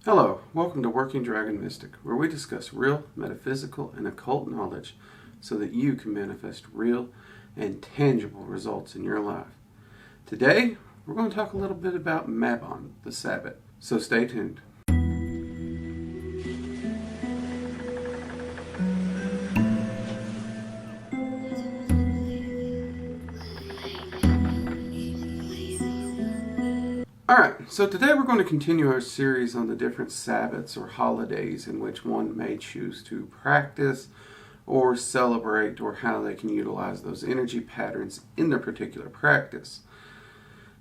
Hello, welcome to Working Dragon Mystic, where we discuss real, metaphysical, and occult knowledge so that you can manifest real and tangible results in your life. Today, we're going to talk a little bit about Mabon, the Sabbath, so stay tuned. Alright, so today we're going to continue our series on the different Sabbaths or holidays in which one may choose to practice or celebrate, or how they can utilize those energy patterns in their particular practice.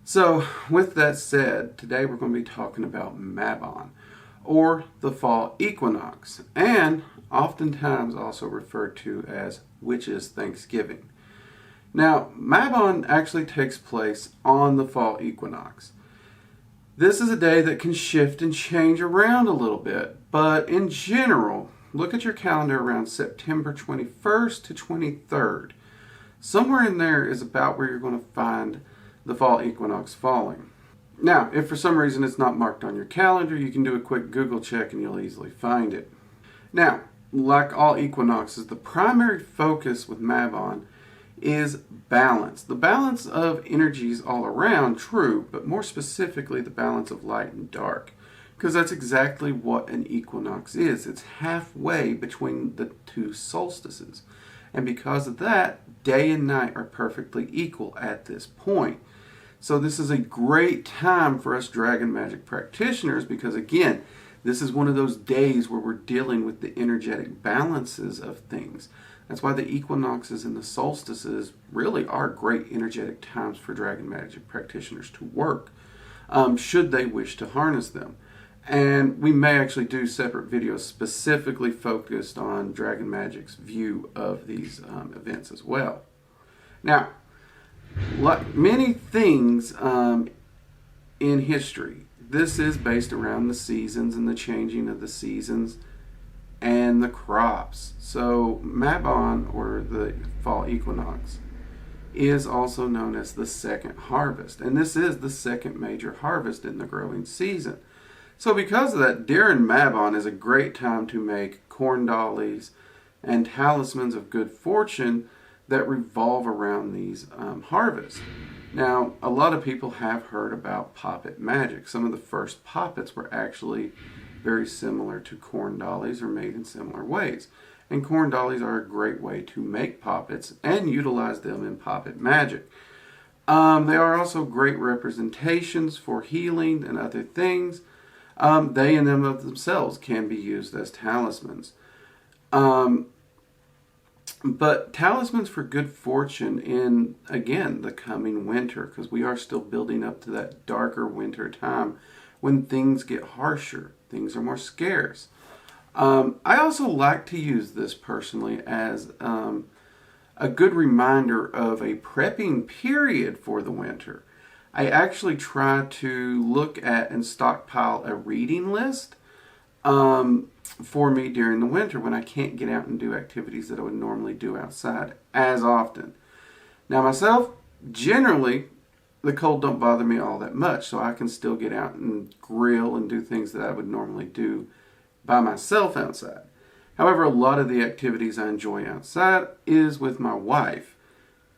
So, with that said, today we're going to be talking about Mabon, or the Fall Equinox, and oftentimes also referred to as Witches' Thanksgiving. Now, Mabon actually takes place on the Fall Equinox. This is a day that can shift and change around a little bit, but in general, look at your calendar around September 21st to 23rd. Somewhere in there is about where you're going to find the Fall Equinox falling. Now, if for some reason it's not marked on your calendar, you can do a quick Google check and you'll easily find it. Now, like all equinoxes, the primary focus with Mabon is balance. The balance of energies all around, true, but more specifically the balance of light and dark. Because that's exactly what an equinox is. It's halfway between the two solstices. And because of that, day and night are perfectly equal at this point. So this is a great time for us dragon magic practitioners because, again, this is one of those days where we're dealing with the energetic balances of things. That's why the equinoxes and the solstices really are great energetic times for dragon magic practitioners to work, should they wish to harness them. And we may actually do separate videos specifically focused on dragon magic's view of these events as well. Now, like many things in history, this is based around the seasons and the changing of the seasons and the crops. So Mabon, or the Fall Equinox, is also known as the second harvest. And this is the second major harvest in the growing season. So because of that, during Mabon is a great time to make corn dollies and talismans of good fortune that revolve around these harvests. Now, a lot of people have heard about poppet magic. Some of the first poppets were actually very similar to corn dollies or made in similar ways. And corn dollies are a great way to make poppets and utilize them in poppet magic. They are also great representations for healing and other things. They in them of themselves can be used as talismans. But talismans for good fortune in, again, the coming winter, because we are still building up to that darker winter time when things get harsher, things are more scarce. I also like to use this personally as a good reminder of a prepping period for the winter. I actually try to look at and stockpile a reading list for me during the winter when I can't get out and do activities that I would normally do outside as often. Now myself, generally, the cold don't bother me all that much, so I can still get out and grill and do things that I would normally do by myself outside. However, a lot of the activities I enjoy outside is with my wife.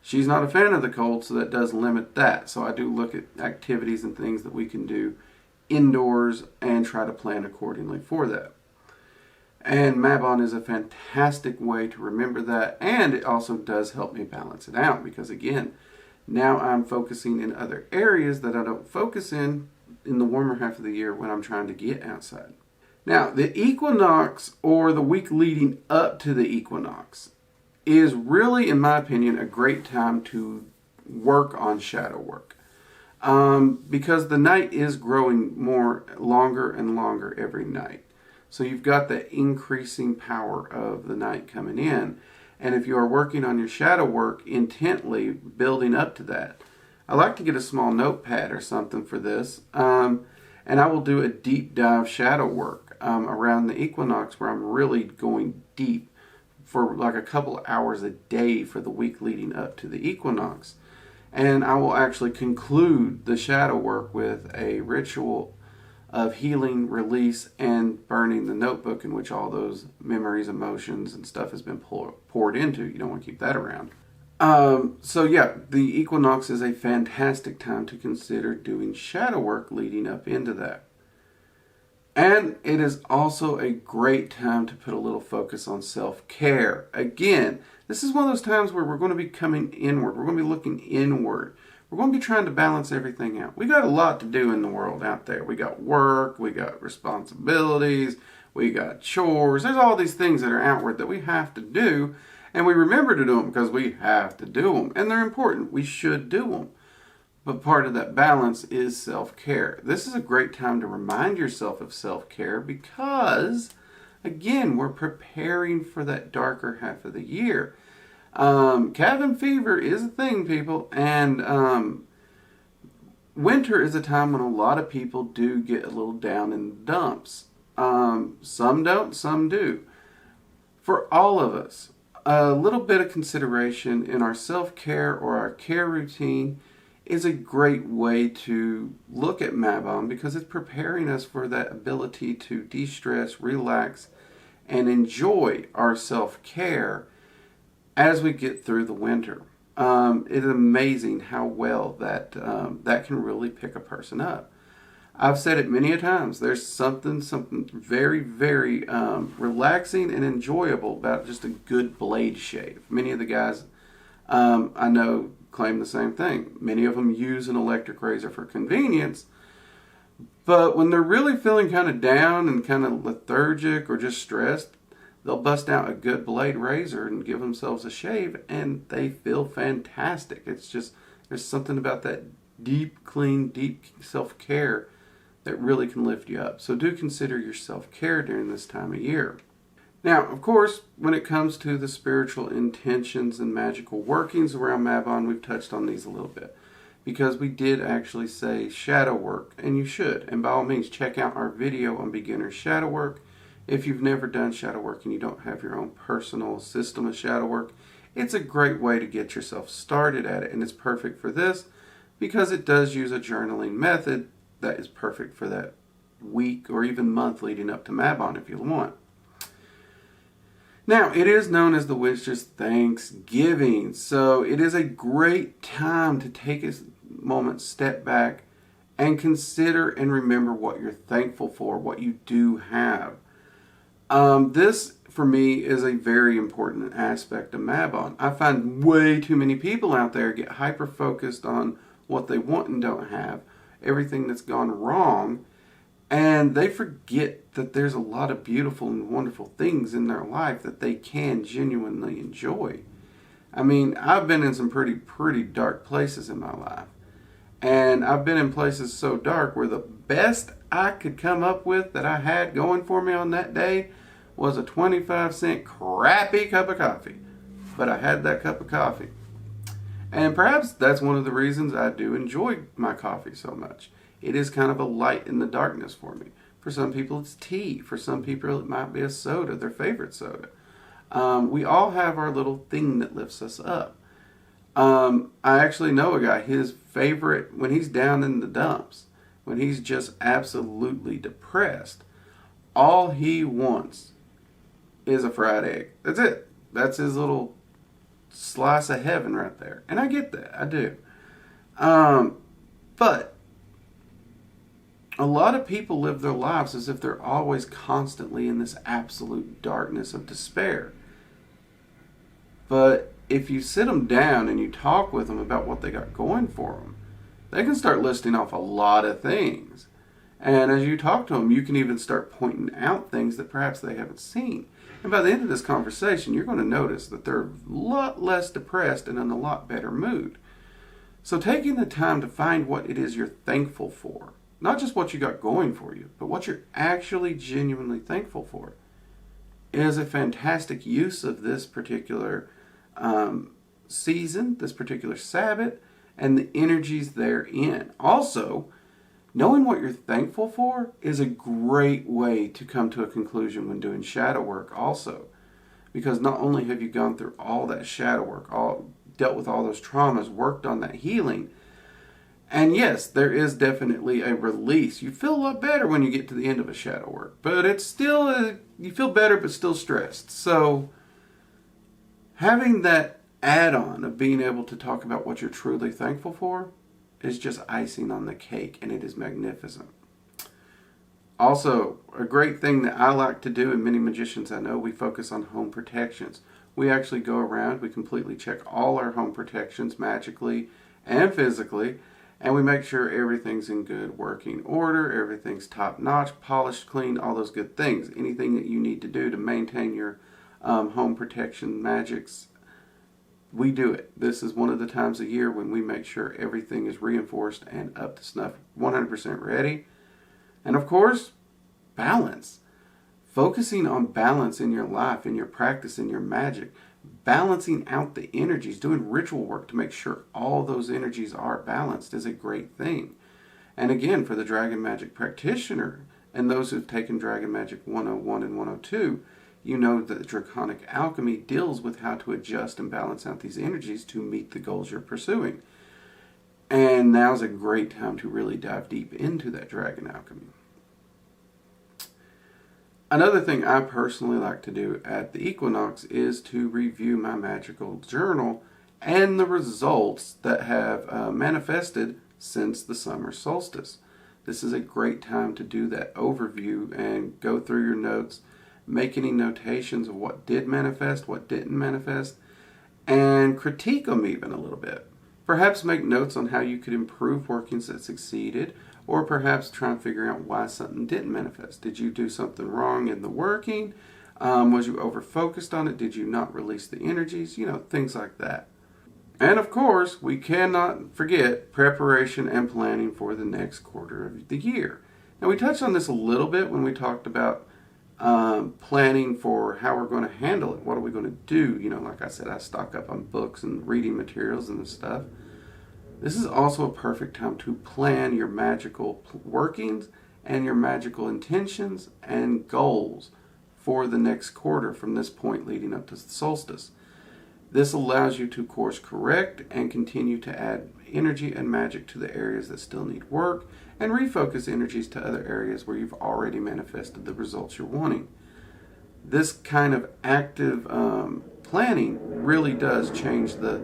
She's not a fan of the cold, so that does limit that. So I do look at activities and things that we can do indoors and try to plan accordingly for that. And Mabon is a fantastic way to remember that, and it also does help me balance it out because, again, now I'm focusing in other areas that I don't focus in the warmer half of the year when I'm trying to get outside. Now, the equinox, or the week leading up to the equinox, is really, in my opinion, a great time to work on shadow work. Because the night is growing longer and longer every night. So you've got the increasing power of the night coming in. And if you are working on your shadow work intently, building up to that, I like to get a small notepad or something for this. And I will do a deep dive shadow work around the equinox where I'm really going deep for like a couple hours a day for the week leading up to the equinox. And I will actually conclude the shadow work with a ritual of healing, release, and burning the notebook in which all those memories, emotions, and stuff has been poured into. You don't want to keep that around. So yeah, the equinox is a fantastic time to consider doing shadow work leading up into that. And it is also a great time to put a little focus on self-care. Again, this is one of those times where we're going to be coming inward. We're going to be looking inward. We're going to be trying to balance everything out. We got a lot to do in the world out there. We got work, we got responsibilities, we got chores. There's all these things that are outward that we have to do. And we remember to do them because we have to do them. And they're important. We should do them. But part of that balance is self-care. This is a great time to remind yourself of self-care because, again, we're preparing for that darker half of the year. Cabin fever is a thing, people. And winter is a time when a lot of people do get a little down in the dumps. Some don't, some do. For all of us, a little bit of consideration in our self-care or our care routine is a great way to look at Mabon because it's preparing us for that ability to de-stress, relax, and enjoy our self-care as we get through the winter. It is amazing how well that can really pick a person up. I've said it many a times. There's something very, very relaxing and enjoyable about just a good blade shave. Many of the guys I know claim the same thing. Many of them use an electric razor for convenience, but when they're really feeling kind of down and kind of lethargic or just stressed, they'll bust out a good blade razor and give themselves a shave, and they feel fantastic. It's just, there's something about that deep, clean, deep self-care that really can lift you up. So do consider your self-care during this time of year. Now, of course, when it comes to the spiritual intentions and magical workings around Mabon, we've touched on these a little bit because we did actually say shadow work, and you should. And by all means, check out our video on beginner shadow work. If you've never done shadow work and you don't have your own personal system of shadow work, it's a great way to get yourself started at it, and it's perfect for this because it does use a journaling method that is perfect for that week or even month leading up to Mabon if you want. Now, it is known as the Witch's Thanksgiving, so it is a great time to take a moment, step back, and consider and remember what you're thankful for, what you do have. This, for me, is a very important aspect of Mabon. I find way too many people out there get hyper-focused on what they want and don't have, everything that's gone wrong, and they forget that there's a lot of beautiful and wonderful things in their life that they can genuinely enjoy. I mean, I've been in some pretty dark places in my life. And I've been in places so dark where the best I could come up with that I had going for me on that day was a 25-cent crappy cup of coffee. But I had that cup of coffee. And perhaps that's one of the reasons I do enjoy my coffee so much. It is kind of a light in the darkness for me. For some people it's tea. For some people it might be a soda, their favorite soda. We all have our little thing that lifts us up. I actually know a guy, his favorite, when he's down in the dumps, when he's just absolutely depressed, all he wants is a fried egg. That's it. That's his little slice of heaven right there. And I get that. I do. But a lot of people live their lives as if they're always constantly in this absolute darkness of despair. But if you sit them down and you talk with them about what they got going for them, they can start listing off a lot of things. And as you talk to them, you can even start pointing out things that perhaps they haven't seen. And by the end of this conversation, you're going to notice that they're a lot less depressed and in a lot better mood. So taking the time to find what it is you're thankful for, not just what you got going for you, but what you're actually genuinely thankful for, is a fantastic use of this particular season, this particular Sabbath, and the energies therein. Also, knowing what you're thankful for is a great way to come to a conclusion when doing shadow work also. Because not only have you gone through all that shadow work, dealt with all those traumas, worked on that healing, And yes, there is definitely a release. You feel a lot better when you get to the end of a shadow work, but it's still, you feel better but still stressed. So having that add-on of being able to talk about what you're truly thankful for is just icing on the cake, and it is magnificent. Also, a great thing that I like to do, and many magicians I know, we focus on home protections. We actually go around, we completely check all our home protections magically and physically, and we make sure everything's in good working order, everything's top-notch, polished, clean, all those good things. Anything that you need to do to maintain your home protection magics, we do it. This is one of the times a year when we make sure everything is reinforced and up to snuff, 100% ready. And of course, balance. Focusing on balance in your life, in your practice, in your magic. Balancing out the energies, doing ritual work to make sure all those energies are balanced is a great thing. And again, for the Dragon Magic practitioner and those who've taken Dragon Magic 101 and 102, you know that Draconic Alchemy deals with how to adjust and balance out these energies to meet the goals you're pursuing. And now's a great time to really dive deep into that Dragon Alchemy. Another thing I personally like to do at the equinox is to review my magical journal and the results that have manifested since the summer solstice. This is a great time to do that overview and go through your notes, make any notations of what did manifest, what didn't manifest, and critique them even a little bit. Perhaps make notes on how you could improve workings that succeeded, or perhaps try and figure out why something didn't manifest. Did you do something wrong in the working? Was you over-focused on it? Did you not release the energies? You know, things like that. And of course, we cannot forget preparation and planning for the next quarter of the year. Now, we touched on this a little bit when we talked about planning for how we're going to handle it. What are we going to do? You know, like I said, I stock up on books and reading materials and stuff. This is also a perfect time to plan your magical workings and your magical intentions and goals for the next quarter from this point leading up to the solstice. This allows you to course correct and continue to add energy and magic to the areas that still need work and refocus energies to other areas where you've already manifested the results you're wanting. This kind of active planning really does change the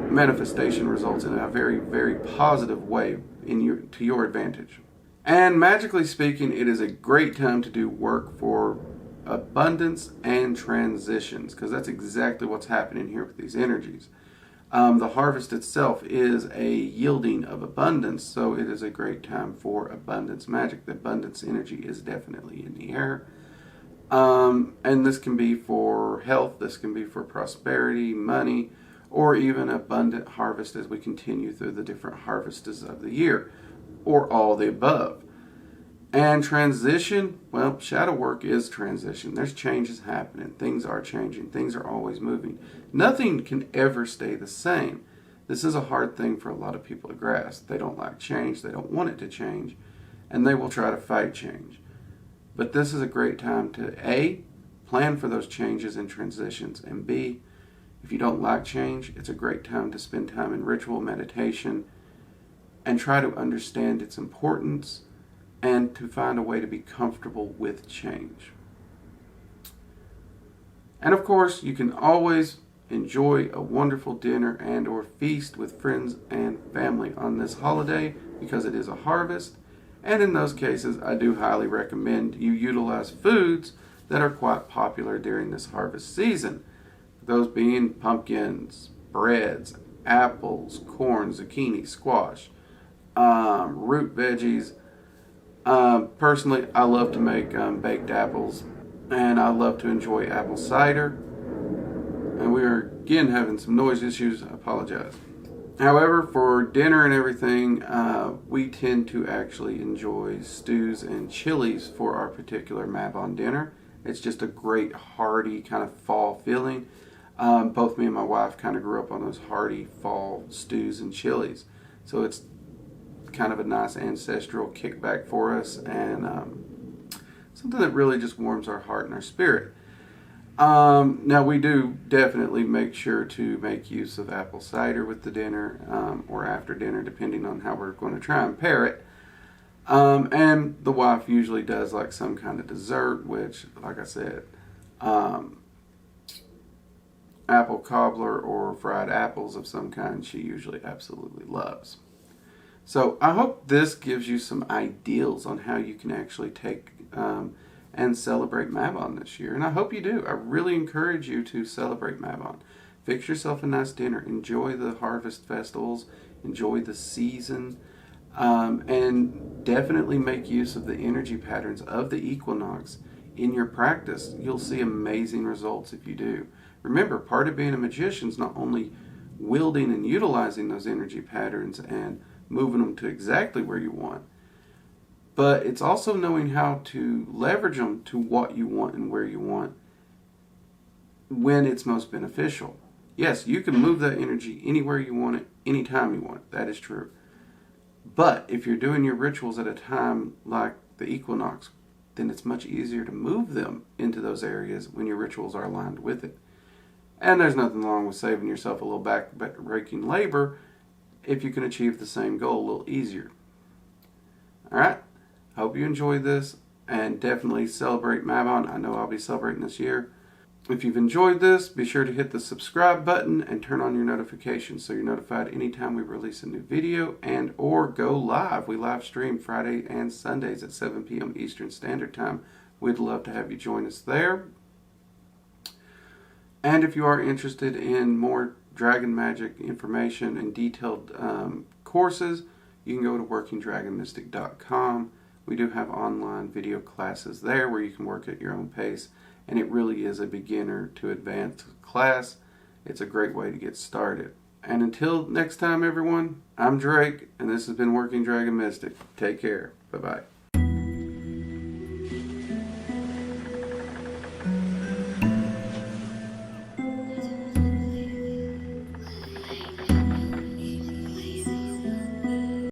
manifestation results in a very, very positive way to your advantage. And magically speaking, it is a great time to do work for abundance and transitions, because that's exactly what's happening here with these energies. The harvest itself is a yielding of abundance, so it is a great time for abundance magic. The abundance energy is definitely in the air. And this can be for health, this can be for prosperity, money, or even abundant harvest as we continue through the different harvests of the year, or all the above. And transition, well, shadow work is transition. There's changes happening. Things are changing. Things are always moving. Nothing can ever stay the same. This is a hard thing for a lot of people to grasp. They don't like change. They don't want it to change. And they will try to fight change. But this is a great time to A, plan for those changes and transitions, and B, if you don't like change, it's a great time to spend time in ritual meditation and try to understand its importance and to find a way to be comfortable with change. And of course, you can always enjoy a wonderful dinner and or feast with friends and family on this holiday because it is a harvest. And in those cases, I do highly recommend you utilize foods that are quite popular during this harvest season. Those being pumpkins, breads, apples, corn, zucchini, squash, root veggies. Personally, I love to make baked apples, and I love to enjoy apple cider. And we are again having some noise issues. I apologize. However, for dinner and everything, we tend to actually enjoy stews and chilies for our particular Mabon dinner. It's just a great hearty kind of fall feeling. Both me and my wife kind of grew up on those hearty fall stews and chilies. So it's kind of a nice ancestral kickback for us, and something that really just warms our heart and our spirit. Now we do definitely make sure to make use of apple cider with the dinner, or after dinner, depending on how we're going to try and pair it. And the wife usually does like some kind of dessert, which, like I said, apple cobbler or fried apples of some kind she usually absolutely loves. So I hope this gives you some ideals on how you can actually take and celebrate Mabon this year. And I hope you do. I really encourage you to celebrate Mabon. Fix yourself a nice dinner. Enjoy the harvest festivals. Enjoy the season. And definitely make use of the energy patterns of the equinox in your practice. You'll see amazing results if you do. Remember, part of being a magician is not only wielding and utilizing those energy patterns and moving them to exactly where you want, but it's also knowing how to leverage them to what you want and where you want when it's most beneficial. Yes, you can move that energy anywhere you want it, anytime you want it. That is true. But if you're doing your rituals at a time like the equinox, then it's much easier to move them into those areas when your rituals are aligned with it. And there's nothing wrong with saving yourself a little back-breaking labor if you can achieve the same goal a little easier. Alright, hope you enjoyed this, and definitely celebrate Mabon. I know I'll be celebrating this year. If you've enjoyed this, be sure to hit the subscribe button and turn on your notifications so you're notified anytime we release a new video and or go live. We live stream Friday and Sundays at 7 p.m. Eastern Standard Time. We'd love to have you join us there. And if you are interested in more dragon magic information and detailed courses, you can go to workingdragonmystic.com. We do have online video classes there where you can work at your own pace, and it really is a beginner to advanced class. It's a great way to get started. And until next time, everyone, I'm Drake, and this has been Working Dragon Mystic. Take care. Bye-bye.